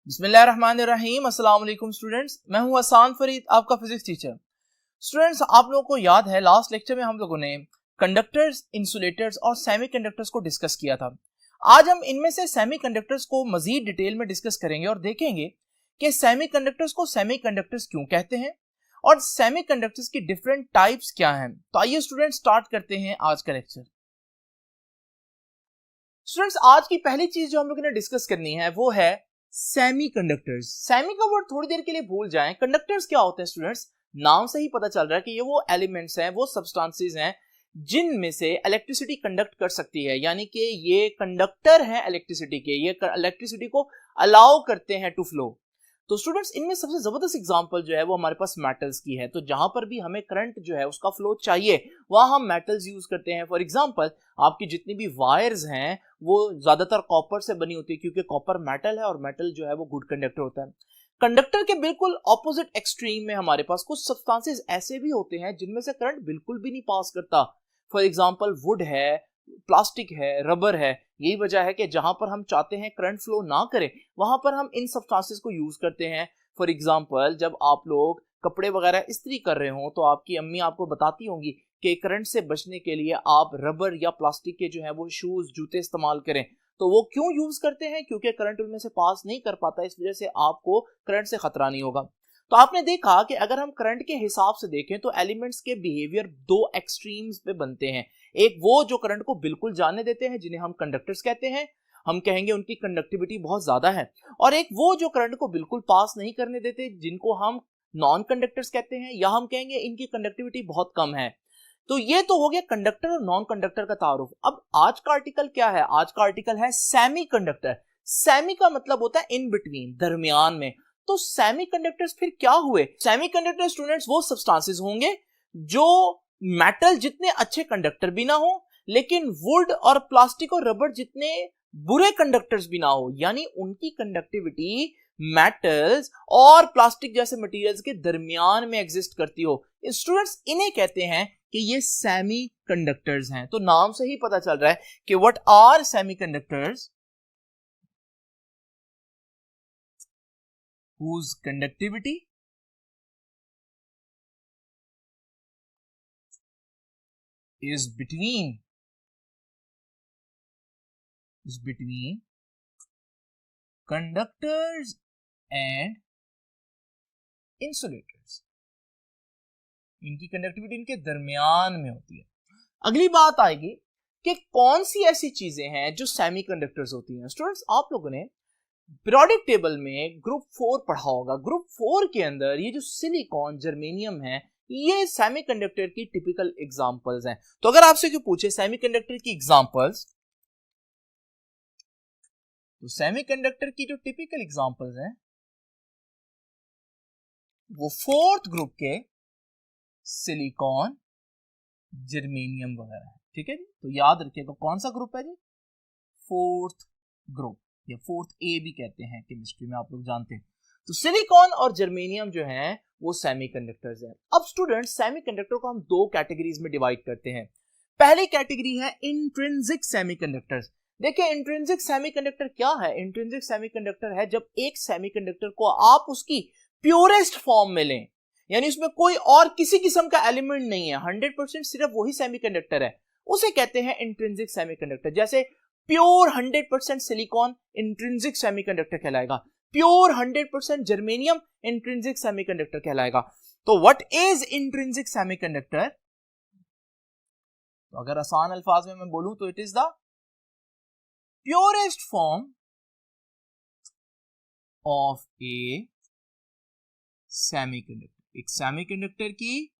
बिस्मिल्लाहिर्रहमानिर्रहीम। अस्सलाम वालेकुम स्टूडेंट्स, मैं हूं हसन फरीद, आपका फिजिक्स टीचर। स्टूडेंट्स, आप लोगों को याद है लास्ट लेक्चर में हम लोगों ने कंडक्टर्स, इंसुलेटर्स और सेमीकंडक्टर्स को डिस्कस किया था। आज हम इनमें से सेमीकंडक्टर्स को मजीद डिटेल में डिस्कस करेंगे और देखेंगे कि सेमीकंडक्टर्स को सेमीकंडक्टर्स क्यों कहते हैं और सेमीकंडक्टर्स की डिफरेंट टाइप्स क्या हैं। तो आइए स्टूडेंट्स स्टार्ट करते हैं आज का लेक्चर। स्टूडेंट्स, आज की पहली चीज जो हम लोगों ने डिस्कस करनी है वो है सेमीकंडक्टर्स। सेमी का वर्ड थोड़ी देर के लिए भूल जाएं। कंडक्टर्स क्या होते हैं स्टूडेंट्स? नाम से ही पता चल रहा है कि ये वो एलिमेंट्स हैं, वो सब्सटेंसेस हैं जिनमें से इलेक्ट्रिसिटी कंडक्ट कर सकती है, यानी कि ये कंडक्टर हैं इलेक्ट्रिसिटी के, ये इलेक्ट्रिसिटी को अलाउ करते हैं टू फ्लो। तो स्टूडेंट्स, इनमें सबसे जबरदस्त एग्जांपल जो है वो हमारे पास मेटल्स की है। तो जहां पर भी हमें करंट जो है उसका फ्लो चाहिए वहां हम मेटल्स यूज करते हैं। फॉर एग्जांपल, आपकी जितनी भी वायर्स हैं वो ज्यादातर कॉपर से बनी होती है, क्योंकि कॉपर मेटल है और मेटल जो है वो गुड कंडक्टर होता है। कंडक्टर के बिल्कुल ऑपोजिट एक्सट्रीम में हमारे पास कुछ सब्सटेंसेस ऐसे भी होते हैं जिनमें से करंट बिल्कुल भी नहीं पास करता। फॉर एग्जांपल, वुड है, प्लास्टिक है, रबर है। यही वजह है कि जहां पर हम चाहते हैं करंट फ्लो ना करे वहां पर हम इन सब्सटेंसेस को यूज करते हैं। फॉर एग्जांपल, जब आप लोग कपड़े वगैरह इस्त्री कर रहे हो तो आपकी अम्मी आपको बताती होंगी कि करंट से बचने के लिए आप रबर या प्लास्टिक के जो है वो शूज, जूते इस्तेमाल करें। तो वो क्यों यूज करते हैं? क्योंकि करंट उनमें से पास नहीं कर पाता, इस वजह से आपको करंट से खतरा नहीं होगा। तो आपने देखा कि अगर हम करंट के हिसाब से देखें तो एलिमेंट्स के बिहेवियर दो एक्सट्रीम्स पे बनते हैं। एक वो जो करंट को बिल्कुल जाने देते हैं, जिन्हें हम कंडक्टर्स कहते हैं, हम कहेंगे उनकी कंडक्टिविटी बहुत ज्यादा है। और एक वो जो करंट को बिल्कुल पास नहीं करने देते, जिनको हम नॉन कंडक्टर्स कहते हैं, या हम कहेंगे इनकी कंडक्टिविटी बहुत कम है। तो ये तो हो गया कंडक्टर और नॉन कंडक्टर का तारुफ। अब आज का आर्टिकल क्या है? आज का आर्टिकल है सेमी कंडक्टर। सेमी का मतलब होता है इन बिटवीन, दरमियान में। तो सेमी कंडक्टर्स फिर क्या हुए? सेमी कंडक्टर स्टूडेंट्स वो सब्सटेंसेस होंगे जो मेटल जितने अच्छे कंडक्टर भी ना हो, लेकिन वुड और प्लास्टिक और रबर जितने बुरे कंडक्टर्स भी ना हो, यानी उनकी कंडक्टिविटी मेटल्स और प्लास्टिक जैसे मटेरियल्स के दरमियान में एग्जिस्ट करती हो। स्टूडेंट्स, इन्हें कहते हैं कि ये सेमी कंडक्टर्स हैं। तो नाम से ही पता चल रहा है कि what are semiconductors whose conductivity is between conductors and insulators। इनकी कंडक्टिविटी इनके दरमियान में होती है। अगली बात आएगी कि कौन सी ऐसी चीजें हैं जो सेमी कंडक्टर्स होती हैं। स्टूडेंट्स, आप लोगों ने पीरियोडिक टेबल में ग्रुप 4 पढ़ा होगा। ग्रुप 4 के अंदर ये जो सिलिकॉन, जर्मेनियम है, ये सेमीकंडक्टर की टिपिकल एग्जांपल्स हैं। तो अगर आपसे क्यों पूछे सेमीकंडक्टर की एग्जांपल्स, तो सेमीकंडक्टर की जो टिपिकल एग्जांपल्स हैं वो फोर्थ ग्रुप के सिलिकॉन, जर्मेनियम वगैरह है। ठीक है जी, तो याद रखिएगा कौन सा ग्रुप है जी? फोर्थ ग्रुप, या फोर्थ ए भी कहते हैं केमिस्ट्री में, आप लोग जानते हैं। तो सिलिकॉन और जर्मेनियम जो हैं वो सेमीकंडक्टर्स हैं। अब स्टूडेंट्स, सेमीकंडक्टर को हम दो कैटेगरीज में डिवाइड करते हैं। पहली कैटेगरी है इंट्रिंसिक सेमीकंडक्टर्स। देखिए, इंट्रिंसिक सेमीकंडक्टर क्या है? इंट्रिंसिक सेमीकंडक्टर है जब एक सेमीकंडक्टर को आप उसकी प्योरेस्ट फॉर्म में लें, यानी उसमें कोई और किसी किस्म का एलिमेंट नहीं है, 100% सिर्फ वही सेमीकंडक्टर है, उसे कहते हैं इंट्रिंसिक सेमीकंडक्टर। जैसे प्योर 100% सिलिकॉन इंट्रिंसिक सेमीकंडक्टर कहलाएगा, प्योर 100% जर्मेनियम इंट्रिंसिक सेमीकंडक्टर कहलाएगा। तो व्हाट इज इंट्रिंसिक सेमीकंडक्टर? तो अगर आसान अल्फाज में मैं बोलूं तो it is the purest form of A semiconductor. एक सेमीकंडक्टर की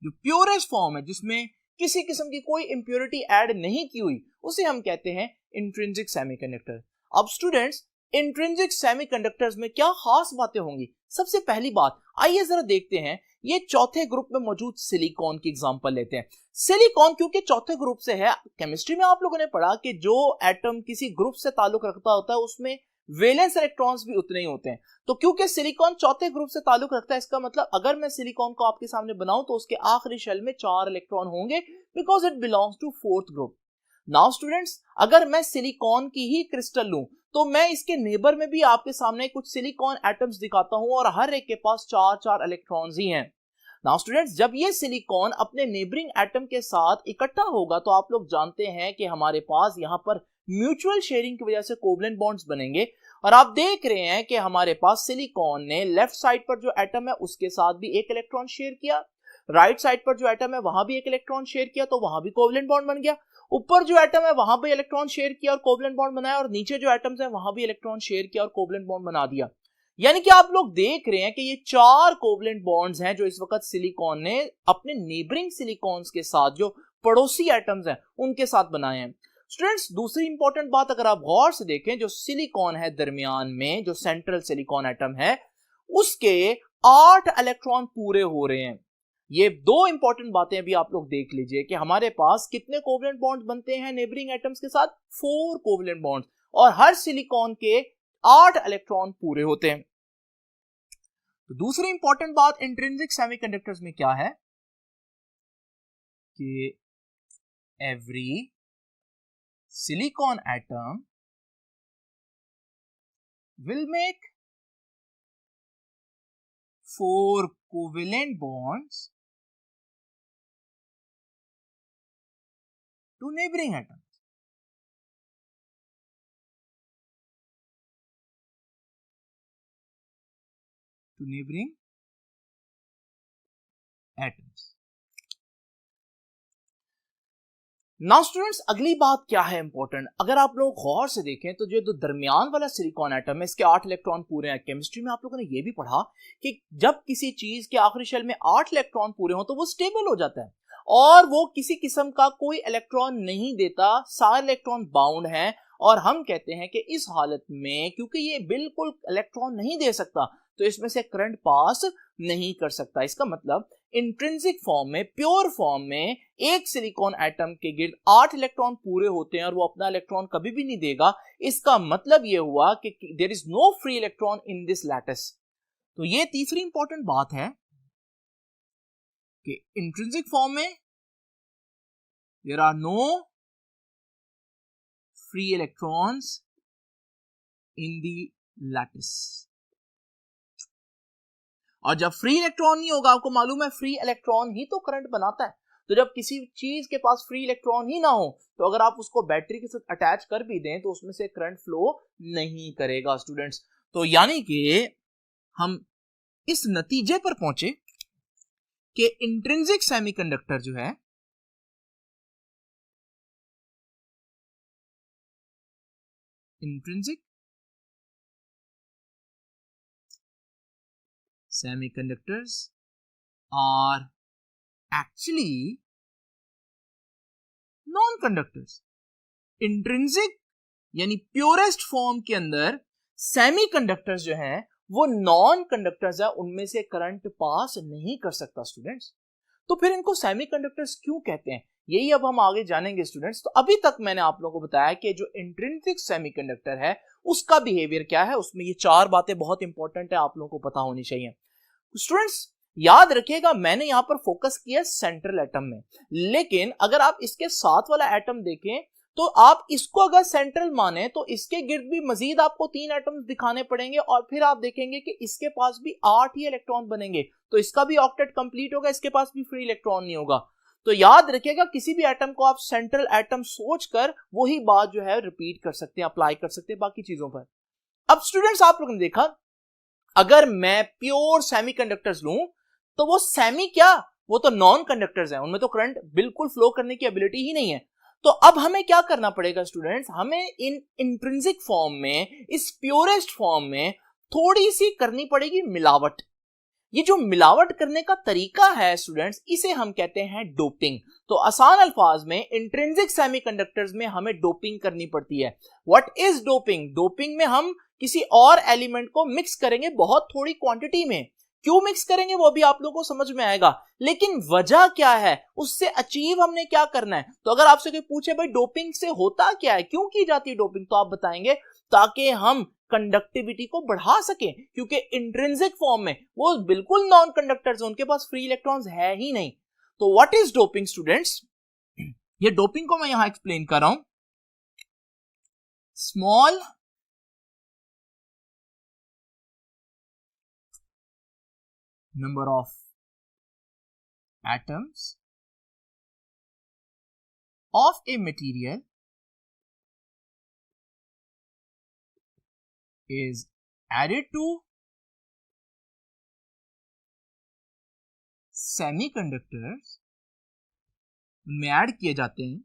जो प्योरेस्ट फॉर्म है, जिसमें किसी किस्म की कोई इंप्योरिटी ऐड नहीं की हुई, उसे हम कहते हैं इंट्रिंसिक सेमीकंडक्टर। अब स्टूडेंट्स, इंट्रिंसिक सेमीकंडक्टर्स में क्या खास बातें होंगी? सबसे पहली बात, आइए जरा देखते हैं। ये चौथे ग्रुप में मौजूद सिलिकॉन की एग्जांपल लेते हैं। सिलिकॉन क्योंकि चौथे ग्रुप से है, केमिस्ट्री में आप लोगों ने पढ़ा कि जो एटम किसी ग्रुप से ताल्लुक रखता होता है उसमें वैलेंस इलेक्ट्रॉन्स भी उतने ही होते हैं। तो क्योंकि सिलिकॉन चौथे ग्रुप से ताल्लुक रखता है, इसका मतलब अगर मैं सिलिकॉन को आपके सामने बनाऊं तो उसके आखिरी शेल में 4 इलेक्ट्रॉन होंगे, because it belongs to fourth group. Now students, अगर मैं सिलिकॉन की ही क्रिस्टल लूं तो मैं इसके नेबर में भी आपके सामने कुछ सिलिकॉन एटम्स दिखाता हूं और हर एक के पास 4-4 इलेक्ट्रॉन्स ही हैं। नाउ स्टूडेंट्स, जब ये सिलिकॉन अपने नेबरिंग एटम के साथ इकट्ठा होगा तो आप लोग जानते हैं कि हमारे पास यहाँ पर म्यूचुअल शेयरिंग की वजह से कोवलेंट बॉन्ड्स बनेंगे। और आप देख रहे हैं कि हमारे पास सिलिकॉन ने लेफ्ट साइड पर जो एटम है उसके साथ भी एक इलेक्ट्रॉन शेयर किया, राइट साइड पर जो एटम है वहां भी एक इलेक्ट्रॉन शेयर किया, तो वहां भी कोवलेंट बॉन्ड बन गया। ऊपर जो एटम है वहां भी इलेक्ट्रॉन शेयर किया और कोवलेंट बॉन्ड बनाया, और नीचे जो एटम्स है वहां भी इलेक्ट्रॉन शेयर किया और कोवलेंट बॉन्ड बना दिया। यानी कि आप लोग देख रहे हैं कि ये 4 कोवलेंट बॉन्ड्स हैं जो इस वक्त सिलिकॉन ने अपने नेबरिंग सिलिकॉन्स के साथ, जो पड़ोसी एटम्स हैं, उनके साथ बनाए हैं। स्टूडेंट्स, दूसरी इंपॉर्टेंट बात अगर आप गौर से देखें, जो सिलिकॉन है दरमियान में, जो सेंट्रल सिलिकॉन एटम है, उसके 8 इलेक्ट्रॉन पूरे हो रहे हैं। ये 2 इंपॉर्टेंट बातें अभी आप लोग देख लीजिए कि हमारे पास कितने कोवलेंट बॉन्ड्स बनते हैं नेबरिंग एटम्स के साथ, 4 कोवलेंट बॉन्ड्स, और हर सिलिकॉन के 8 इलेक्ट्रॉन पूरे होते हैं। तो दूसरी इंपॉर्टेंट बात इंट्रिंसिक सेमीकंडक्टर्स में क्या है कि every silicon atom will make 4 covalent bonds to neighboring atoms. To neighboring atoms. Now students, अगली बात क्या है इंपॉर्टेंट, अगर आप लोग गौर से देखें तो जो दरमियान वाला सिलिकॉन एटम है इसके 8 इलेक्ट्रॉन पूरे हैं। केमिस्ट्री में आप लोगों ने ये भी पढ़ा कि जब किसी चीज के आखिरी शेल में 8 इलेक्ट्रॉन पूरे हो तो वो स्टेबल हो जाता है और वो किसी किस्म का कोई इलेक्ट्रॉन नहीं देता, सारे इलेक्ट्रॉन बाउंड हैं। और हम कहते हैं कि इस हालत में क्योंकि ये बिल्कुल इलेक्ट्रॉन नहीं दे सकता तो इसमें से करंट पास नहीं कर सकता। इसका मतलब इंट्रिंसिक फॉर्म में, प्योर फॉर्म में, एक सिलिकॉन एटम के गिर्द 8 इलेक्ट्रॉन पूरे होते हैं और वो अपना इलेक्ट्रॉन कभी भी नहीं देगा। इसका मतलब ये हुआ कि there is no free electron in this lattice. तो ये तीसरी इंपॉर्टेंट बात है कि इंट्रिंसिक फॉर्म में there are no free electrons in the lattice. और जब फ्री इलेक्ट्रॉन नहीं होगा, आपको मालूम है फ्री इलेक्ट्रॉन ही तो करंट बनाता है, तो जब किसी चीज के पास फ्री इलेक्ट्रॉन ही ना हो तो अगर आप उसको बैटरी के साथ अटैच कर भी दें तो उसमें से करंट फ्लो नहीं करेगा स्टूडेंट्स। तो यानी कि हम इस नतीजे पर पहुंचे कि इंट्रिंसिक सेमीकंडक्टर जो है intrinsic semiconductors are actually non-conductors। Intrinsic यानी प्योरेस्ट फॉर्म के अंदर सेमीकंडक्टर्स जो हैं वो नॉन कंडक्टर्स है, उनमें से करंट पास नहीं कर सकता स्टूडेंट्स। तो फिर इनको सेमीकंडक्टर्स क्यों कहते हैं, यही अब हम आगे जानेंगे स्टूडेंट्स। तो अभी तक मैंने आप लोगों को बताया कि जो इंट्रिंसिक सेमीकंडक्टर है उसका बिहेवियर क्या है, उसमें ये 4 बातें बहुत इंपॉर्टेंट है, आप लोगों को पता होनी चाहिए। स्टूडेंट्स याद रखिएगा, मैंने यहां पर फोकस किया सेंट्रल एटम में, लेकिन अगर आप इसके साथ वाला एटम देखें तो आप इसको अगर सेंट्रल माने तो इसके गिर्द भी मजीद आपको 3 एटम्स दिखाने पड़ेंगे और फिर आप देखेंगे कि इसके पास भी 8 ही इलेक्ट्रॉन बनेंगे, तो इसका भी ऑक्टेट कंप्लीट होगा, इसके पास भी फ्री इलेक्ट्रॉन नहीं होगा। तो याद रखिएगा, किसी भी एटम को आप सेंट्रल एटम सोचकर वही बात जो है रिपीट कर सकते हैं, अप्लाई कर सकते हैं बाकी चीजों पर। अब स्टूडेंट्स आप लोगों ने देखा, अगर मैं प्योर सेमीकंडक्टर्स लूं तो वो सेमी क्या, वो तो नॉन कंडक्टर्स हैं, उनमें तो करंट बिल्कुल फ्लो करने की एबिलिटी ही नहीं है। तो अब हमें क्या करना पड़ेगा स्टूडेंट्स, हमें इन इंट्रिंसिक फॉर्म में, इस प्योरेस्ट फॉर्म में थोड़ी सी करनी पड़ेगी मिलावट। ये जो मिलावट करने का तरीका है स्टूडेंट्स, इसे हम कहते हैं डोपिंग। तो आसान अल्फाज में इंट्रिंसिक सेमीकंडक्टर्स में हमें डोपिंग करनी पड़ती है। What is doping? डोपिंग में हम किसी और एलिमेंट को मिक्स करेंगे बहुत थोड़ी क्वांटिटी में। क्यों मिक्स करेंगे वो भी आप लोगों को समझ में आएगा, लेकिन वजह क्या है, उससे अचीव हमने क्या करना है। तो अगर आपसे कोई पूछे भाई डोपिंग से होता क्या है, क्यों की जाती है डोपिंग, तो आप बताएंगे ताकि हम कंडक्टिविटी को बढ़ा सकें, क्योंकि इंट्रिंसिक फॉर्म में वो बिल्कुल नॉन कंडक्टर्स, उनके पास फ्री इलेक्ट्रॉन्स है ही नहीं। तो व्हाट इज डोपिंग स्टूडेंट्स? ये डोपिंग को मैं यहां एक्सप्लेन कर रहा हूं। Small number of atoms of a material is added to semiconductors में ऐड किए जाते हैं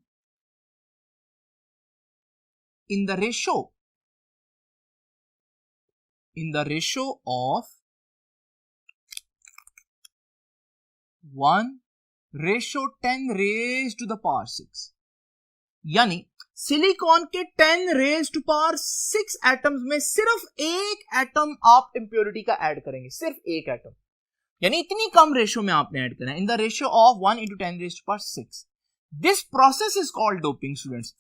in the ratio of 1:10⁻⁶, यानी सिलिकॉन के 10⁻⁶ एटम्स में सिर्फ एक एटम आप इंप्योरिटी का ऐड करेंगे, सिर्फ एक एटम, यानी इतनी कम रेशियो में आपने ऐड करना है, in the ratio of 1 × 10⁻⁶. This process is called doping students.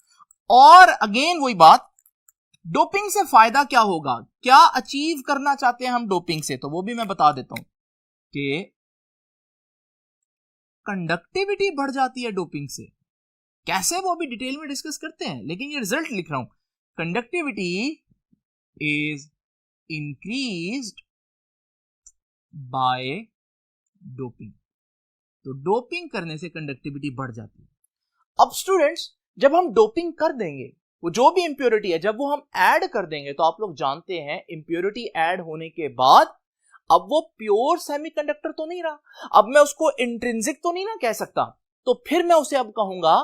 और अगेन वही बात, डोपिंग से फायदा क्या होगा, क्या अचीव करना चाहते हैं हम डोपिंग से, तो वो भी मैं बता देता हूं कि कंडक्टिविटी बढ़ जाती है डोपिंग से. कैसे वो भी डिटेल में डिस्कस करते हैं, लेकिन ये रिजल्ट लिख रहा हूं. Conductivity is increased by doping. तो डोपिंग करने से कंडक्टिविटी बढ़ जाती है. अब स्टूडेंट्स, जब हम डोपिंग कर देंगे, वो जो भी इंप्योरिटी है जब वो हम ऐड कर देंगे, तो आप लोग जानते हैं इंप्योरिटी ऐड होने के बाद अब वो प्योर सेमीकंडक्टर तो नहीं रहा, अब मैं उसको इंट्रिंसिक तो नहीं ना कह सकता, तो फिर मैं उसे अब कहूंगा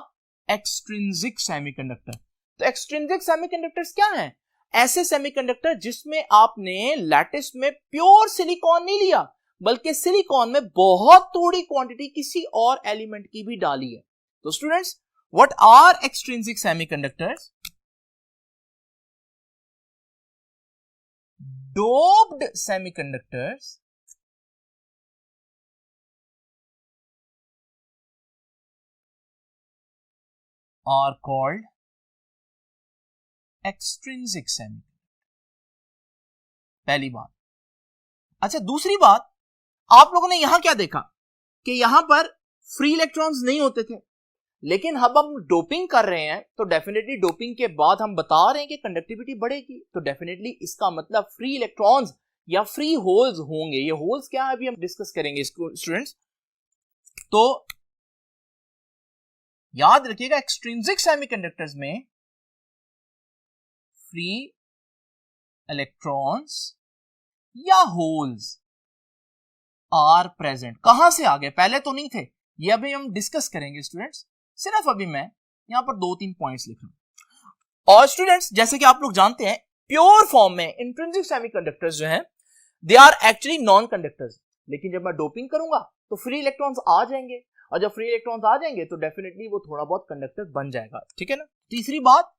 एक्सट्रिंसिक सेमीकंडक्टर. तो एक्सट्रिंसिक सेमीकंडक्टर्स क्या हैं? ऐसे सेमीकंडक्टर जिसमें आपने लैटिस में प्योर सिलिकॉन नहीं लिया, बल्कि सिलिकॉन में बहुत थोड़ी क्वांटिटी किसी और एलिमेंट की भी डाली है. तो students, what are extrinsic semiconductors? Doped semiconductors are called extrinsic semiconductor. पहली बात. अच्छा, दूसरी बात, आप लोगों ने यहां क्या देखा कि यहां पर फ्री इलेक्ट्रॉन्स नहीं होते थे, लेकिन अब हम डोपिंग कर रहे हैं तो डेफिनेटली डोपिंग के बाद हम बता रहे हैं कि कंडक्टिविटी बढ़ेगी, तो डेफिनेटली इसका मतलब फ्री इलेक्ट्रॉन्स या फ्री होल्स होंगे. ये होल्स क्या है अभी हम डिस्कस करेंगे इसको स्टूडेंट्स. तो याद रखिएगा, एक्सट्रिंसिक सेमीकंडक्टर्स में फ्री इलेक्ट्रॉन्स या होल्स आर प्रेजेंट. कहां से आ गए? पहले तो नहीं थे, ये अभी हम डिस्कस करेंगे स्टूडेंट्स. सिर्फ अभी मैं यहां पर 2-3 पॉइंट्स लिख रहा हूं. और स्टूडेंट्स, जैसे कि आप लोग जानते हैं, प्योर फॉर्म में इंट्रिंसिक सेमीकंडक्टर्स जो हैं, they are actually non conductors. लेकिन जब मैं डोपिंग करूंगा तो फ्री इलेक्ट्रॉन्स आ जाएंगे, और जब फ्री इलेक्ट्रॉन्स आ जाएंगे तो डेफिनेटली वो थोड़ा बहुत कंडक्टर बन जाएगा. ठीक है ना. तीसरी बात,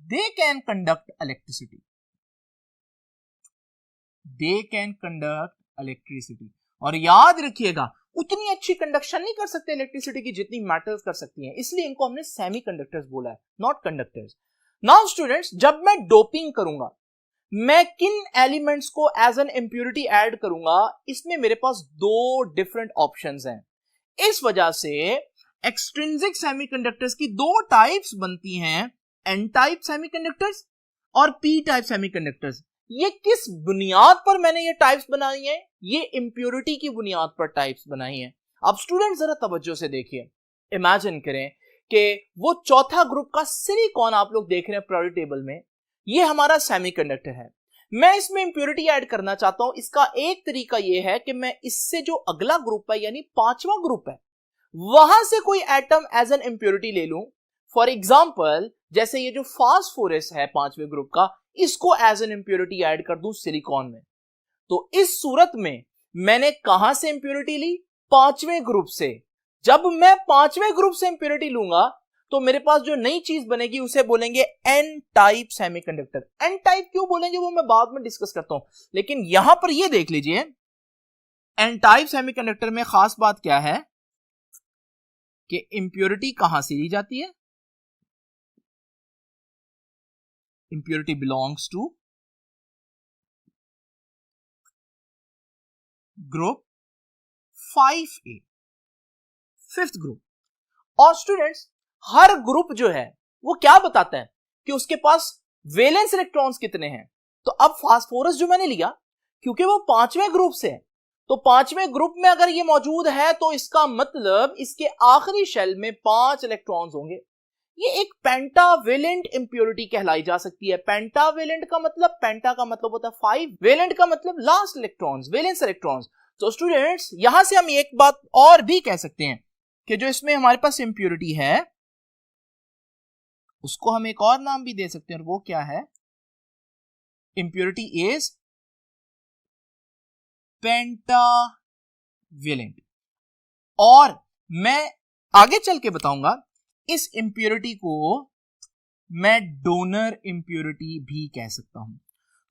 they can conduct electricity. They can conduct electricity. और याद रखिएगा, उतनी अच्छी कंडक्शन नहीं कर सकते इलेक्ट्रिसिटी की जितनी मेटल्स कर सकती हैं, इसलिए इनको हमने सेमीकंडक्टर्स बोला है, नॉट कंडक्टर्स. नाउ स्टूडेंट्स, जब मैं डोपिंग करूंगा, मैं किन एलिमेंट्स को एज एन इंप्योरिटी ऐड करूंगा, इसमें मेरे पास दो डिफरेंट ऑप्शंस हैं. इस वजह से एक्सट्रिंसिक सेमीकंडक्टर्स की दो टाइप्स बनती हैं, एन टाइप सेमीकंडक्टर्स और पी टाइप सेमीकंडक्टर्स. ये किस बुनियाद पर मैंने ये टाइप्स बनाई हैं? ये इंप्योरिटी की बुनियाद पर टाइप्स बनाई हैं. अब स्टूडेंट जरा तवज्जो से देखिए, इमेजिन करें कि वो चौथा ग्रुप का सिलिकॉन आप लोग देख रहे हैं पीरियोडिक टेबल में, ये हमारा सेमीकंडक्टर है. मैं इसमें इंप्योरिटी ऐड करना चाहता हूं. इसका एक तरीका ये है कि मैं इससे जो अगला ग्रुप है, यानी पांचवा ग्रुप है, वहां से कोई एटम एज एन इंप्योरिटी ले लूं. फॉर एग्जाम्पल, जैसे ये जो फास्फोरस है पांचवें ग्रुप का, इसको एज एन इंप्योरिटी ऐड कर दूं सिलिकॉन में. तो इस सूरत में मैंने कहां से इंप्योरिटी ली? पांचवें ग्रुप से. जब मैं पांचवें ग्रुप से इंप्योरिटी लूंगा तो मेरे पास जो नई चीज बनेगी उसे बोलेंगे N type semiconductor. N type क्यों बोलेंगे वो मैं बाद में डिस्कस करता हूं, लेकिन यहां पर ये देख लीजिए, एन टाइप सेमीकंडक्टर में खास बात क्या है कि इंप्योरिटी कहां से ली जाती है? impurity belongs to group 5A, fifth group. और स्टूडेंट्स, हर ग्रुप जो है वो क्या बताता है कि उसके पास वैलेंस इलेक्ट्रॉन्स कितने हैं. तो अब फास्फोरस जो मैंने लिया, क्योंकि वो पांचवें ग्रुप से है। तो पांचवें ग्रुप में अगर ये मौजूद है तो इसका मतलब इसके आखिरी शेल में 5 इलेक्ट्रॉन्स होंगे। ये एक पेंटावेलेंट इंप्योरिटी कहलाई जा सकती है। पेंटावेलेंट का मतलब, पेंटा का मतलब होता है 5, वेलेंट का मतलब लास्ट इलेक्ट्रॉन्स, वैलेंस इलेक्ट्रॉन्स। तो स्टूडेंट्स यहां से हम एक बात और भी कह सकते हैं कि जो इसमें हमारे पास इंप्योरिटी है उसको हम एक और नाम भी दे सकते हैं, और वो क्या है, इंप्योरिटी इज पेंटावेलेंट। और मैं आगे चल के बताऊंगा इस इंप्योरिटी को मैं डोनर इंप्योरिटी भी कह सकता हूं।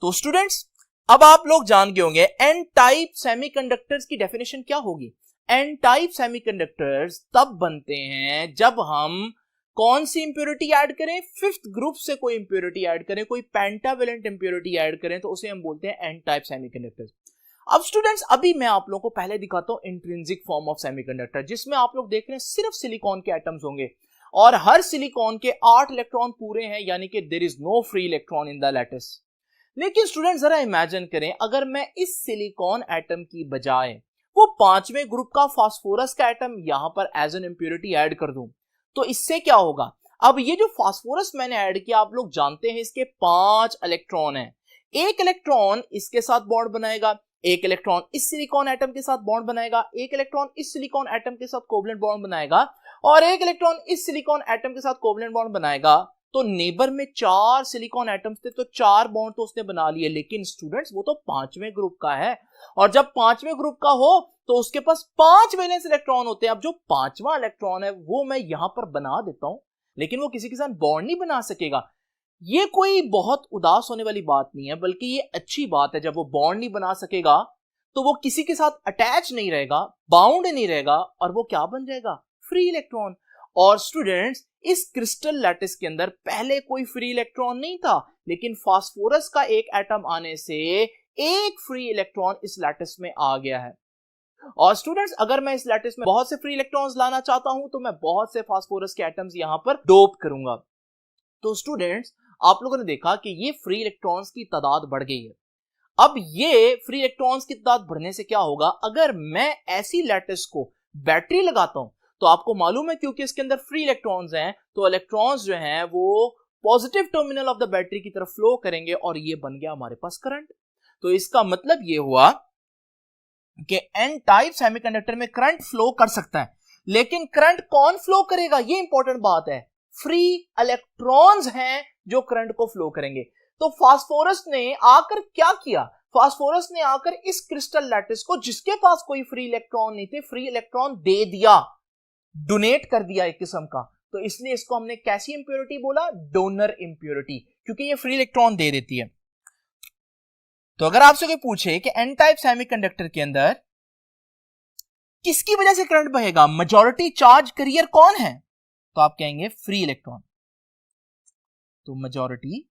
तो स्टूडेंट्स अब आप लोग जान गए होंगे एन टाइप सेमीकंडक्टर्स की डेफिनेशन क्या होगी। एन टाइप सेमीकंडक्टर्स तब बनते हैं जब हम कौन सी इंप्योरिटी ऐड करें, फिफ्थ ग्रुप से कोई इंप्योरिटी ऐड करें, कोई पेंटावेलेंट इंप्योरिटी ऐड करें, तो उसे हम बोलते हैं एन टाइप सेमीकंडक्टर्स। अब स्टूडेंट्स अभी मैं आप लोगों को पहले दिखाता हूं इंट्रिंसिक फॉर्म ऑफ सेमीकंडक्टर, जिसमें आप लोग देख रहे हैं सिर्फ सिलिकॉन के एटम्स होंगे और हर सिलिकॉन के 8 इलेक्ट्रॉन पूरे हैं, यानी कि there is no free electron in the lattice. लेकिन स्टूडेंट जरा इमेजिन करें अगर मैं इस सिलिकॉन एटम की बजाय वो 5वें ग्रुप का फास्फोरस का एटम यहां पर एज एन इंप्योरिटी ऐड कर दूं, तो इससे क्या होगा। अब ये जो फास्फोरस मैंने ऐड किया आप लोग जानते हैं इसके 5 इलेक्ट्रॉन हैं। एक इलेक्ट्रॉन इसके साथ बॉन्ड बनाएगा, एक इलेक्ट्रॉन इस सिलिकॉन एटम के साथ बॉन्ड बनाएगा, एक इलेक्ट्रॉन इस सिलिकॉन एटम के साथ कोवलेंट बॉन्ड बनाएगा और एक इलेक्ट्रॉन इस सिलिकॉन एटम के साथ कोवलेंट बॉन्ड बनाएगा। तो नेबर में 4 सिलिकॉन एटम्स थे तो 4 बॉन्ड तो उसने बना लिए, लेकिन स्टूडेंट्स वो तो 5वें ग्रुप का है और जब 5वें ग्रुप का हो तो उसके पास 5 वैलेंस इलेक्ट्रॉन होते हैं। अब जो 5वां इलेक्ट्रॉन है वो मैं यहां पर बना देता हूं, लेकिन वो किसी के साथ बॉन्ड नहीं बना सकेगा। ये कोई बहुत उदास होने वाली बात नहीं है, बल्कि ये अच्छी बात है। जब वो बॉन्ड नहीं बना सकेगा तो वो किसी के साथ अटैच नहीं रहेगा, बाउंड नहीं रहेगा और वो क्या बन जाएगा, फ्री इलेक्ट्रॉन। और स्टूडेंट्स इस क्रिस्टल लैटिस के अंदर पहले कोई फ्री इलेक्ट्रॉन नहीं था, लेकिन फास्फोरस का एक एटम आने से एक फ्री इलेक्ट्रॉन इस लैटिस में आ गया है। और स्टूडेंट्स अगर मैं इस लैटिस में बहुत से फ्री इलेक्ट्रॉन्स लाना चाहता हूं तो मैं बहुत से फास्फोरस के एटम्स यहां पर डोप करूंगा। तो स्टूडेंट्स आप लोगों ने देखा कि ये फ्री इलेक्ट्रॉन्स की तादाद बढ़ गई है। अब ये फ्री इलेक्ट्रॉन्स की तादाद बढ़ने से क्या होगा, अगर मैं ऐसी लैटिस को बैटरी लगाता हूं तो आपको मालूम है क्योंकि इसके अंदर फ्री इलेक्ट्रॉन्स हैं तो इलेक्ट्रॉन्स जो हैं वो positive terminal of the battery की तरफ फ्लो करेंगे और ये बन गया हमारे पास करंट। तो इसका मतलब ये हुआ कि एन टाइप सेमीकंडक्टर में करंट फ्लो कर सकता है, लेकिन करंट कौन फ्लो करेगा, ये इंपॉर्टेंट बात है। फ्री इलेक्ट्रॉन्स हैं जो करंट को फ्लो करेंगे। तो फास्फोरस ने आकर क्या किया, फास्फोरस ने आकर इस क्रिस्टल लैटिस को जिसके पास कोई फ्री इलेक्ट्रॉन नहीं थे फ्री इलेक्ट्रॉन दे दिया, डोनेट कर दिया एक किस्म का। तो इसलिए इसको हमने कैसी इंप्योरिटी बोला, डोनर इंप्योरिटी, क्योंकि ये फ्री इलेक्ट्रॉन दे देती है। तो अगर आपसे कोई पूछे कि एन टाइप सेमीकंडक्टर के अंदर किसकी वजह से करंट बहेगा, मेजॉरिटी चार्ज कैरियर कौन है, तो आप कहेंगे फ्री इलेक्ट्रॉन। तो majority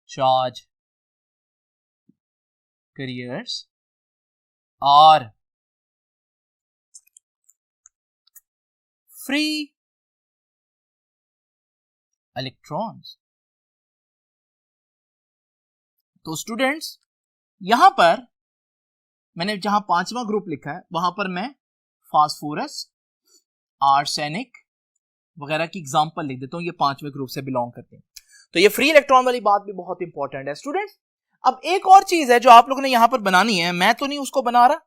charge carriers are free electrons. तो स्टूडेंट्स यहां पर मैंने जहां 5वां ग्रुप लिखा है वहां पर मैं फास्फोरस, आर्सेनिक वगैरह की एग्जांपल लिख देता हूं, ये 5वें ग्रुप से बिलोंग करते हैं। तो ये फ्री इलेक्ट्रॉन वाली बात भी बहुत इंपॉर्टेंट है स्टूडेंट्स। अब एक और चीज है जो आप लोगों ने यहां पर बनानी है, मैं तो नहीं उसको बना रहा,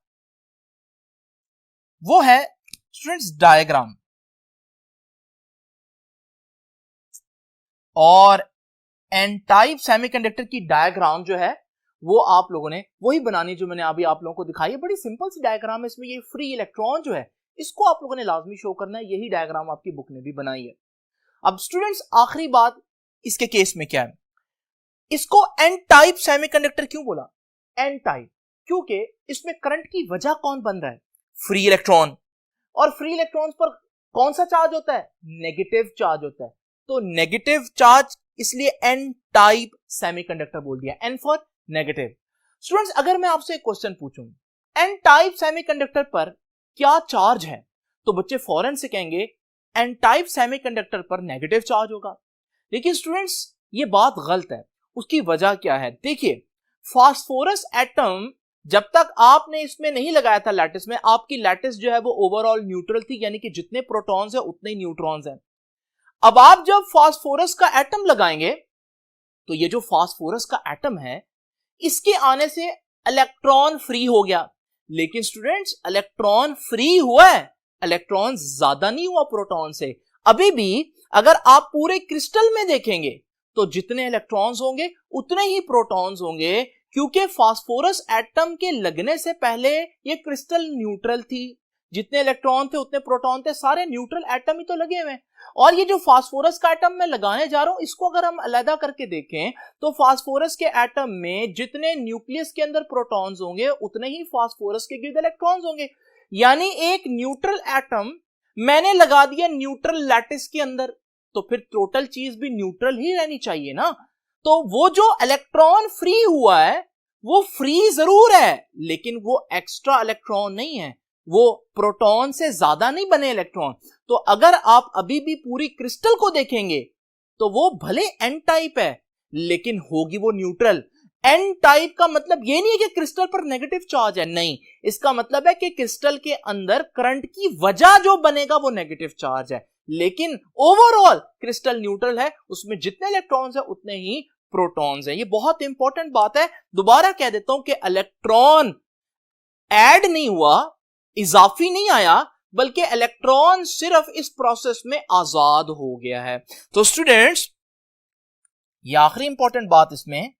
वो है स्टूडेंट्स डायग्राम। और एन टाइप सेमीकंडक्टर की डायग्राम जो है वो आप लोगों ने वही बनानी जो मैंने अभी आप लोगों को दिखाई है। बड़ी सिंपल सी डायग्राम है, इसमें ये फ्री इलेक्ट्रॉन जो है इसको आप लोगों ने लाजमी शो करना है। यही डायग्राम आपकी बुक ने भी बनाई है। अब स्टूडेंट्स आखिरी बात इसके केस में क्या है, इसको एन टाइप सेमीकंडक्टर क्यों बोला, एन टाइप क्योंकि इसमें करंट की वजह कौन बन रहा है, फ्री इलेक्ट्रॉन। और फ्री इलेक्ट्रॉन्स पर कौन सा चार्ज होता है, नेगेटिव चार्ज होता है। तो नेगेटिव चार्ज इसलिए एन टाइप सेमीकंडक्टर बोल दिया, एन फॉर नेगेटिव। स्टूडेंट्स अगर मैं आपसे एक क्वेश्चन पूछूं एन टाइप सेमीकंडक्टर पर क्या चार्ज है, तो बच्चे फौरन से कहेंगे एन टाइप सेमीकंडक्टर पर नेगेटिव चार्ज होगा। लेकिन स्टूडेंट्स ये बात गलत है। उसकी वजह क्या है? देखिए, फास्फोरस एटम जब तक आपने इसमें नहीं लगाया था लैटिस में, आपकी लैटिस जो है वो ओवरऑल न्यूट्रल थी, यानी कि जितने प्रोटॉन्स है उतने ही न्यूट्रॉन्स हैं। अब आप जब फास्फोरस का एटम लगाएंगे तो ये जो फास्फोरस का एटम है इसके आने से इलेक्ट्रॉन फ्री हो गया। लेकिन स्टूडेंट्स, इलेक्ट्रॉन फ्री हुआ है, इलेक्ट्रॉन ज्यादा नहीं हुआ प्रोटॉन से। अभी भी अगर आप पूरे क्रिस्टल में देखेंगे तो जितने इलेक्ट्रॉन्स होंगे उतने ही प्रोटॉन्स होंगे, क्योंकि फास्फोरस एटम के लगने से पहले ये क्रिस्टल न्यूट्रल थी। जितने इलेक्ट्रॉन थे उतने प्रोटॉन थे, सारे न्यूट्रल एटम ही तो लगे हुए हैं। और ये जो फास्फोरस का एटम मैं लगाने जा रहा हूं, इसको अगर हम अलग करके देखें तो फास्फोरस के एटम में जितने न्यूक्लियस के अंदर प्रोटॉन्स होंगे उतने ही फास्फोरस के गिर्द इलेक्ट्रॉन्स होंगे। यानी एक न्यूट्रल एटम मैंने लगा दिया न्यूट्रल लैटिस के अंदर, तो फिर टोटल चीज भी न्यूट्रल ही रहनी चाहिए ना। तो वो जो इलेक्ट्रॉन फ्री हुआ है वो फ्री जरूर है, लेकिन वो एक्स्ट्रा इलेक्ट्रॉन नहीं है, वो प्रोटॉन से ज्यादा नहीं बने इलेक्ट्रॉन। तो अगर आप अभी भी पूरी क्रिस्टल को देखेंगे तो वो भले एन टाइप है लेकिन होगी वो न्यूट्रल। एन टाइप का मतलब ये नहीं है कि क्रिस्टल पर नेगेटिव चार्ज है, नहीं, इसका मतलब है कि क्रिस्टल के अंदर करंट की वजह जो बनेगा वो नेगेटिव चार्ज है, लेकिन ओवरऑल क्रिस्टल न्यूट्रल है, उसमें जितने इलेक्ट्रॉन्स है उतने ही प्रोटॉन्स है। ये बहुत इंपॉर्टेंट बात है। दोबारा कह देता हूं कि इलेक्ट्रॉन ऐड नहीं हुआ, इजाफी नहीं आया, बल्कि इलेक्ट्रॉन सिर्फ इस प्रोसेस में आजाद हो गया है। तो स्टूडेंट्स, ये आखिरी इंपॉर्टेंट बात इसमें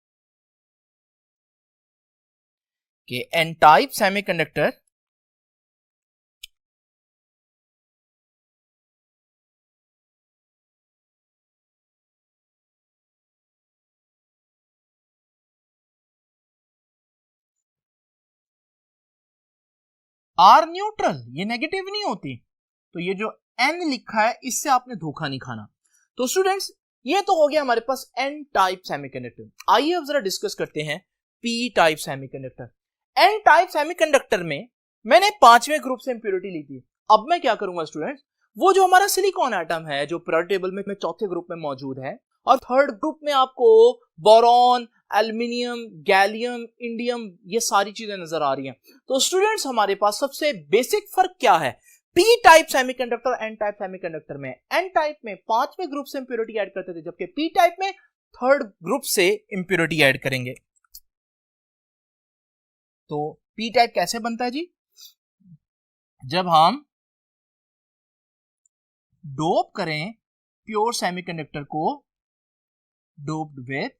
कि N type semiconductor are neutral, ये नेगेटिव नहीं होती। तो ये जो एन लिखा है इससे आपने धोखा नहीं खाना। तो स्टूडेंट्स, ये तो हो गया हमारे पास एन टाइप सेमीकंडक्टर। आइए अब जरा डिस्कस करते हैं P type semiconductor. N type semiconductor में मैंने 5वें ग्रुप से इंप्योरिटी ली थी। अब मैं क्या करूंगा स्टूडेंट्स, वो जो हमारा सिलिकॉन एटम है जो पीरियोडिक टेबल में 4थे ग्रुप में मौजूद है, और 3rd ग्रुप में आपको बोरॉन, एल्युमिनियम, गैलियम, इंडियम, ये सारी चीजें नजर आ रही हैं। तो स्टूडेंट्स, हमारे पास सबसे बेसिक फर्क क्या है P type semiconductor N type semiconductor में? एन टाइप में 5वें ग्रुप से इंप्योरिटी ऐड करते थे, जबकि पी टाइप में 3rd ग्रुप से इंप्योरिटी ऐड करेंगे। तो पी टाइप कैसे बनता है जी? जब हम डोप करें प्योर सेमीकंडक्टर को doped with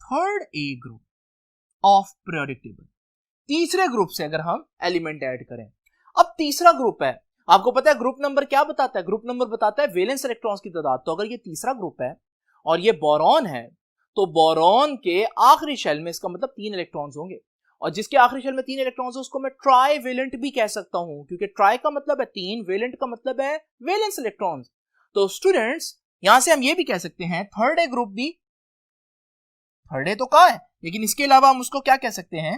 3rd A group of periodic table, तीसरे ग्रुप से अगर हम एलिमेंट ऐड करें। अब तीसरा ग्रुप है, आपको पता है ग्रुप नंबर क्या बताता है? ग्रुप नंबर बताता है वैलेंस इलेक्ट्रॉन्स की तादाद। तो अगर ये तीसरा ग्रुप है और ये बोरॉन है, तो बोरॉन के आखिरी शेल में इसका मतलब 3 इलेक्ट्रॉन्स होंगे, और जिसके आखिरी शेल में 3 इलेक्ट्रॉन्स है उसको मैं ट्राई वेलेंट भी कह सकता हूं, क्योंकि ट्राई का मतलब है 3, वेलेंट का मतलब है वैलेंस इलेक्ट्रॉन्स। तो स्टूडेंट्स, यहां से हम ये भी कह सकते हैं 3rd ए ग्रुप भी, 3rd ए तो कहा है, लेकिन इसके अलावा हम उसको क्या कह सकते हैं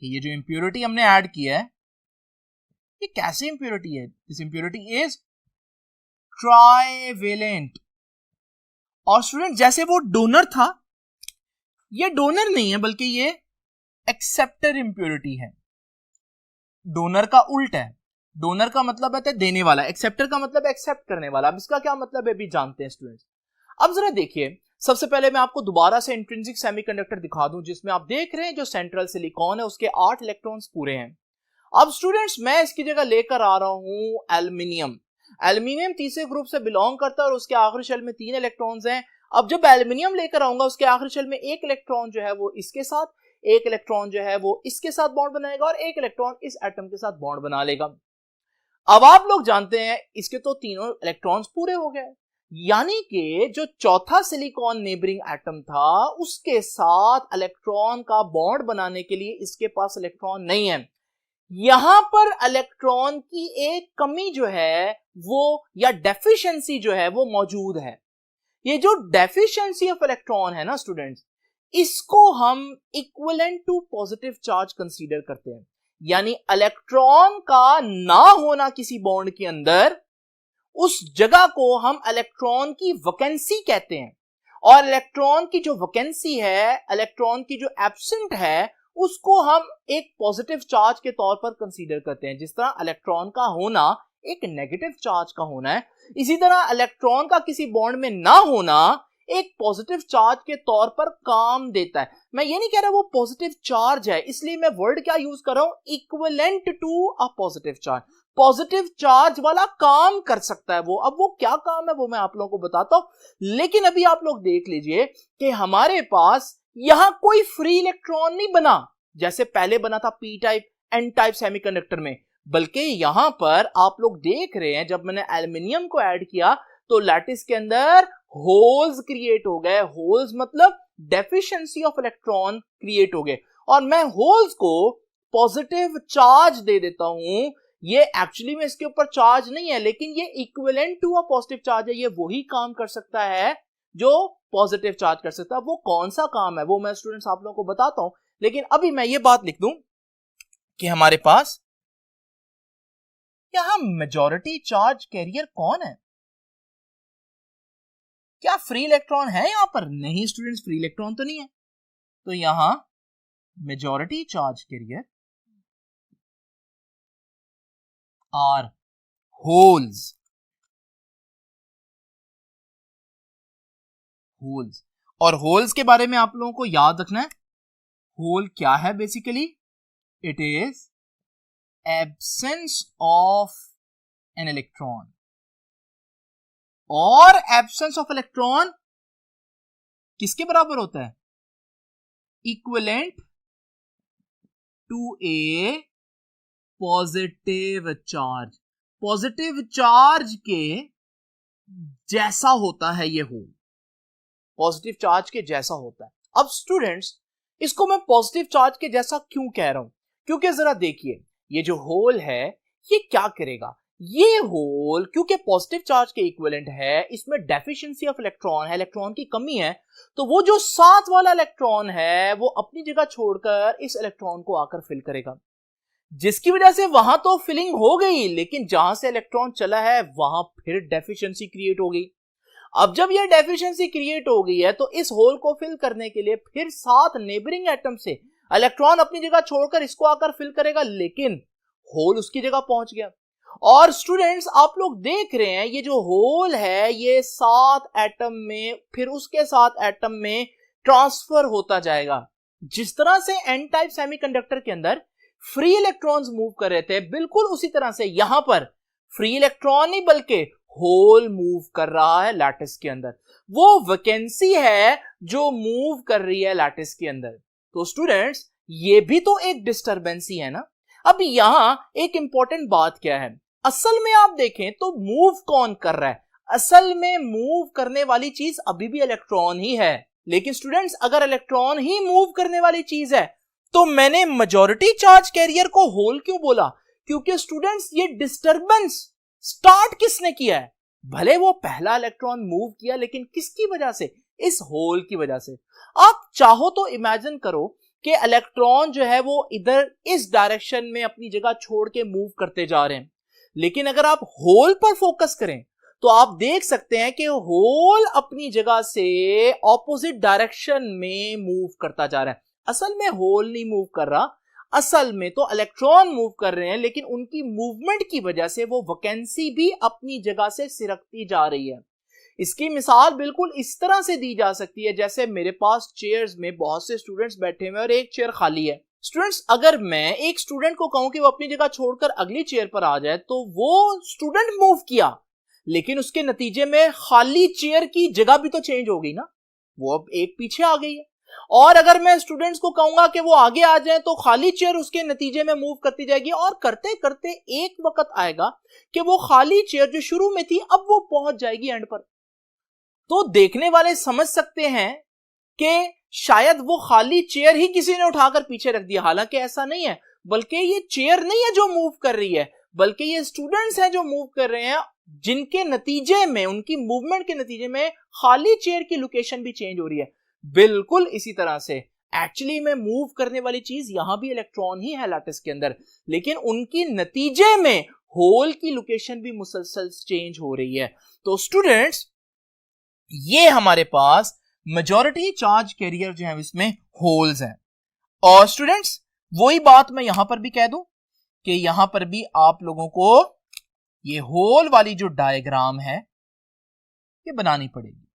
कि ये जो इंप्योरिटी हमने ऐड किया है ये कैसे इंप्योरिटी है? This impurity is trivalent. और स्टूडेंट, जैसे वो डोनर था, ये डोनर नहीं है बल्कि ये एक्सेप्टर इंप्योरिटी है। डोनर का उल्ट है। डोनर का मतलब है देने वाला, एक्सेप्टर का मतलब एक्सेप्ट करने वाला। अब इसका क्या मतलब है भी जानते हैं स्टूडेंट्स। अब जरा देखिए, सबसे पहले मैं आपको दोबारा से इंट्रिंसिक सेमीकंडक्टर दिखा दूं, जिसमें आप देख रहे हैं जो सेंट्रल सिलिकॉन है उसके 8 इलेक्ट्रॉन्स पूरे हैं। अब स्टूडेंट्स, मैं इसकी जगह लेकर आ रहा हूं एल्युमिनियम। एल्युमिनियम तीसरे ग्रुप से बिलोंग करता है और उसके आखिरी शेल में 3 इलेक्ट्रॉन्स हैं। अब जब एल्युमिनियम लेकर आऊंगा उसके आखिरी शेल में 1 इलेक्ट्रॉन जो है वो इसके साथ, 1 इलेक्ट्रॉन जो है वो इसके साथ बॉन्ड बनाएगा, और 1 इलेक्ट्रॉन इस एटम के साथ बॉन्ड बना लेगा। अब आप लोग जानते हैं इसके तो तीनों इलेक्ट्रॉन्स पूरे हो गए, यानी कि जो चौथा सिलिकॉन नेबरिंग एटम था उसके साथ इलेक्ट्रॉन का बॉन्ड बनाने के लिए इसके पास इलेक्ट्रॉन नहीं है। यहां पर इलेक्ट्रॉन की एक कमी जो है वो, या डेफिशिएंसी जो है वो मौजूद है। ये जो डेफिशिएंसी ऑफ इलेक्ट्रॉन है ना स्टूडेंट्स, इसको हम equivalent to positive charge consider करते हैं। यानी इलेक्ट्रॉन का ना होना किसी बॉन्ड के अंदर उस जगह को हम इलेक्ट्रॉन की वैकेंसी कहते हैं। और इलेक्ट्रॉन की जो वैकेंसी है, इलेक्ट्रॉन की जो एब्सेंट है, उसको हम एक पॉजिटिव चार्ज के तौर पर कंसीडर करते हैं। जिस तरह इलेक्ट्रॉन का होना एक नेगेटिव चार्ज का होना है, इसी तरह इलेक्ट्रॉन का किसी बॉन्ड में ना होना एक पॉजिटिव चार्ज के तौर पर काम देता है। मैं ये नहीं कह रहा वो पॉजिटिव चार्ज है, इसलिए मैं वर्ड क्या यूज कर रहा हूं, equivalent to a positive charge. Positive charge वाला काम कर सकता है वो। अब वो क्या काम है वो मैं आप लोगों को बताता हूं, लेकिन अभी आप लोग देख लीजिए कि हमारे पास यहां कोई फ्री इलेक्ट्रॉन नहीं बना जैसे पहले बना था P type N type semiconductor में, बल्कि यहां पर आप लोग देख रहे हैं जब मैंने एल्युमिनियम को ऐड किया तो लैटिस के अंदर होल्स क्रिएट हो गए। होल्स मतलब डेफिशिएंसी ऑफ इलेक्ट्रॉन क्रिएट हो गए, और मैं होल्स को पॉजिटिव चार्ज दे देता हूं। ये एक्चुअली में इसके ऊपर चार्ज नहीं है, लेकिन ये equivalent to a positive charge है। ये वही काम कर सकता है जो पॉजिटिव चार्ज कर सकता है। वो कौन सा काम है वो मैं स्टूडेंट्स आप लोगों को बताता हूं, लेकिन अभी मैं ये बात लिख दूं कि हमारे पास यहां मेजॉरिटी चार्ज कैरियर कौन है। क्या फ्री इलेक्ट्रॉन है यहां पर? नहीं स्टूडेंट्स, फ्री इलेक्ट्रॉन तो नहीं है। तो यहां majority charge carrier are holes. Holes, और होल्स के बारे में आप लोगों को याद रखना है, होल क्या है basically, it is absence of an electron. और एब्सेंस ऑफ इलेक्ट्रॉन किसके बराबर होता है, equivalent to a positive charge. Positive charge के जैसा होता है ये होल, पॉजिटिव चार्ज के जैसा होता है। अब स्टूडेंट्स इसको मैं पॉजिटिव चार्ज के जैसा क्यों कह रहा हूं, क्योंकि जरा देखिए ये जो होल है ये क्या करेगा। ये होल क्योंकि पॉजिटिव चार्ज के इक्विवेलेंट है, इसमें डेफिशिएंसी ऑफ इलेक्ट्रॉन है, इलेक्ट्रॉन की कमी है, तो वो जो साथ वाला इलेक्ट्रॉन है वो अपनी जगह छोड़कर इस इलेक्ट्रॉन को आकर फिल करेगा, जिसकी वजह से वहां तो फिलिंग हो गई, लेकिन जहां से इलेक्ट्रॉन चला है वहां फिर डेफिशिएंसी क्रिएट हो गई। अब जब यह डेफिशिएंसी क्रिएट हो गई है तो इस होल को फिल करने के लिए फिर 7 नेबरिंग एटम से इलेक्ट्रॉन अपनी जगह छोड़कर इसको आकर फिल करेगा, लेकिन होल उसकी जगह पहुंच गया। और स्टूडेंट्स आप लोग देख रहे हैं ये जो होल है ये 7 एटम में फिर उसके 7 एटम में ट्रांसफर होता जाएगा। जिस तरह से एन टाइप सेमीकंडक्टर के अंदर फ्री इलेक्ट्रॉन्स मूव कर रहे थे, बिल्कुल उसी तरह से यहां पर फ्री इलेक्ट्रॉन नहीं बल्कि होल मूव कर रहा है लैटिस के अंदर। वो वैकेंसी है जो मूव कर रही है लैटिस के अंदर। तो स्टूडेंट्स ये भी तो एक डिस्टरबेंस ही है ना। अब यहां एक इंपॉर्टेंट बात क्या है, असल में आप देखें तो मूव कौन कर रहा है, असल में मूव करने वाली चीज अभी भी इलेक्ट्रॉन ही है। लेकिन स्टूडेंट्स अगर इलेक्ट्रॉन ही मूव करने वाली चीज है तो मैंने मेजॉरिटी चार्ज कैरियर को होल क्यों बोला, क्योंकि स्टूडेंट्स ये डिस्टरबेंस स्टार्ट किसने किया है, भले वो पहला इलेक्ट्रॉन मूव किया लेकिन किसकी वजह से, इस होल की वजह से। आप चाहो तो इमेजिन करो कि इलेक्ट्रॉन जो है वो इधर इस डायरेक्शन में अपनी जगह छोड़ के मूव करते जा रहे हैं, लेकिन अगर आप होल पर फोकस करें तो आप देख सकते हैं कि होल अपनी जगह से ऑपोजिट डायरेक्शन में मूव करता जा रहा है। असल में होल नहीं मूव कर रहा, असल में तो इलेक्ट्रॉन मूव कर रहे हैं, लेकिन उनकी मूवमेंट की वजह से वो वैकेंसी भी अपनी जगह से सिरकती जा रही है। इसकी मिसाल बिल्कुल इस तरह से दी जा सकती है जैसे मेरे पास चेयर्स में बहुत से स्टूडेंट्स बैठे हुए और एक चेयर खाली है। स्टूडेंट्स अगर मैं एक स्टूडेंट को कहूं कि वो अपनी जगह छोड़कर अगली चेयर पर आ जाए तो वो स्टूडेंट मूव किया, लेकिन उसके नतीजे में खाली चेयर की जगह भी तो चेंज हो गई ना, वो अब एक पीछे आ गई है। और अगर मैं स्टूडेंट्स को कहूंगा कि वो आगे आ जाएं तो खाली चेयर उसके नतीजे में मूव करती जाएगी, और करते करते एक वक्त आएगा कि वो खाली चेयर जो शुरू में थी अब वो पहुंच जाएगी एंड पर। तो देखने वाले समझ सकते हैं कि शायद वो खाली चेयर ही किसी ने उठाकर पीछे रख दिया, हालांकि ऐसा नहीं है, बल्कि ये चेयर नहीं है जो मूव कर रही है, बल्कि ये स्टूडेंट्स हैं जो मूव कर रहे हैं, जिनके नतीजे में, उनकी मूवमेंट के नतीजे में खाली चेयर की लोकेशन भी चेंज हो रही है। बिल्कुल इसी तरह से एक्चुअली में मूव करने वाली चीज यहां भी इलेक्ट्रॉन ही है लैटिस के अंदर, लेकिन उनकी नतीजे में होल की लोकेशन भी मुसलसल चेंज हो रही है। तो स्टूडेंट्स ये हमारे पास मेजॉरिटी चार्ज कैरियर जो है इसमें होल्स हैं। और स्टूडेंट्स वही बात मैं यहां पर भी कह दूं कि यहां पर भी आप लोगों को ये होल वाली जो डायग्राम है ये बनानी पड़ेगी,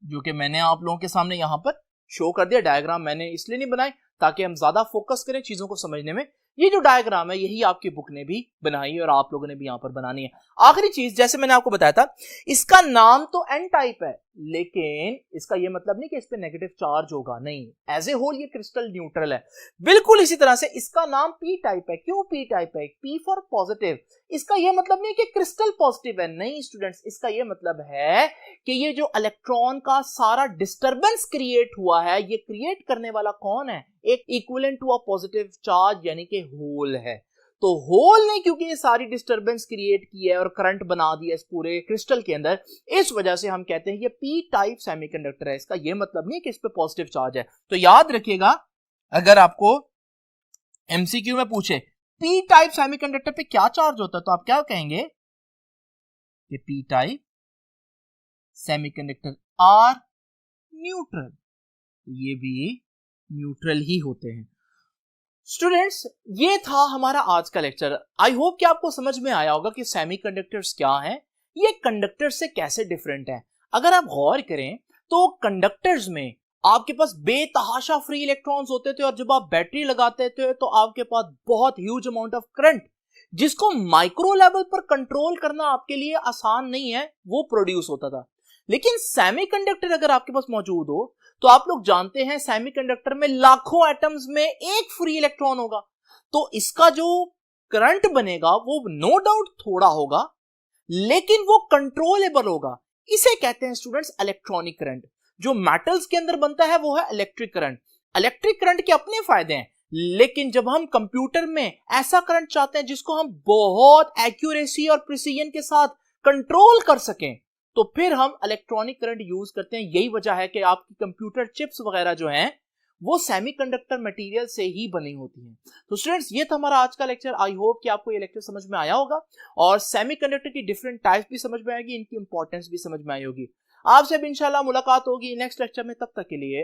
जो कि मैंने आप लोगों के सामने यहां पर शो कर दिया। डायग्राम मैंने इसलिए नहीं बनाई ताकि हम ज्यादा फोकस करें चीजों को समझने में। ये जो डायग्राम है यही आपकी बुक ने भी बनाई है और आप लोगों ने भी यहां पर बनानी है। आखिरी चीज, जैसे मैंने आपको बताया था, इसका नाम तो एन टाइप है, लेकिन इसका ये मतलब नहीं कि इस पे नेगेटिव चार्ज होगा, नहीं, एज ए होल ये क्रिस्टल न्यूट्रल है। बिल्कुल इसी तरह से इसका नाम पी टाइप है। क्यों पी टाइप है? P for positive. इसका यह मतलब नहीं कि क्रिस्टल पॉजिटिव है, नहीं स्टूडेंट्स, इसका यह मतलब है कि ये जो इलेक्ट्रॉन का सारा डिस्टरबेंस क्रिएट हुआ है, ये क्रिएट करने वाला कौन है? एक equivalent to a positive charge यानी कि होल है। तो होल ने क्योंकि ये सारी डिस्टरबेंस क्रिएट की है और करंट बना दिया इस पूरे क्रिस्टल के अंदर, इस वजह से हम कहते हैं ये पी टाइप सेमीकंडक्टर है। इसका ये मतलब नहीं कि इस पे पॉजिटिव चार्ज है। तो याद रखिएगा, अगर आपको एमसीक्यू में पूछे पी टाइप सेमीकंडक्टर पे क्या चार्ज होता है, तो आप क्या कहेंगे कि P type semiconductor are neutral, ये भी न्यूट्रल ही होते हैं। स्टूडेंट्स ये था हमारा आज का लेक्चर। आई होप कि आपको समझ में आया होगा कि सेमीकंडक्टर्स क्या हैं, ये कंडक्टर से कैसे डिफरेंट है। अगर आप गौर करें तो कंडक्टर्स में आपके पास बेतहाशा फ्री इलेक्ट्रॉन्स होते थे और जब आप बैटरी लगाते थे तो आपके पास बहुत ह्यूज अमाउंट ऑफ करंट, जिसको माइक्रो लेवल पर कंट्रोल करना आपके लिए आसान नहीं है, वो प्रोड्यूस होता था। लेकिन सेमीकंडक्टर अगर आपके पास मौजूद हो तो आप लोग जानते हैं सेमीकंडक्टर में लाखों एटम्स में एक फ्री इलेक्ट्रॉन होगा, तो इसका जो करंट बनेगा वो नो डाउट थोड़ा होगा, लेकिन वो कंट्रोलेबल होगा। इसे कहते हैं स्टूडेंट्स इलेक्ट्रॉनिक करंट। जो मेटल्स के अंदर बनता है वो है इलेक्ट्रिक करंट। इलेक्ट्रिक करंट के अपने फायदे हैं, लेकिन जब हम कंप्यूटर में ऐसा करंट चाहते हैं जिसको हम बहुत एक्यूरेसी और प्रिसीजन के साथ कंट्रोल कर सकें, तो फिर हम इलेक्ट्रॉनिक करंट यूज करते हैं। यही वजह है कि आपकी कंप्यूटर चिप्स वगैरह जो हैं वो सेमीकंडक्टर मटेरियल से ही बनी होती हैं। तो स्टूडेंट्स ये था हमारा आज का लेक्चर। आई होप कि आपको ये लेक्चर समझ में आया होगा और सेमीकंडक्टर की डिफरेंट टाइप्स भी समझ में आएगी, इनकी इंपॉर्टेंस भी समझ में आई होगी। आपसे भी इंशाल्लाह मुलाकात होगी नेक्स्ट लेक्चर में। तब तक के लिए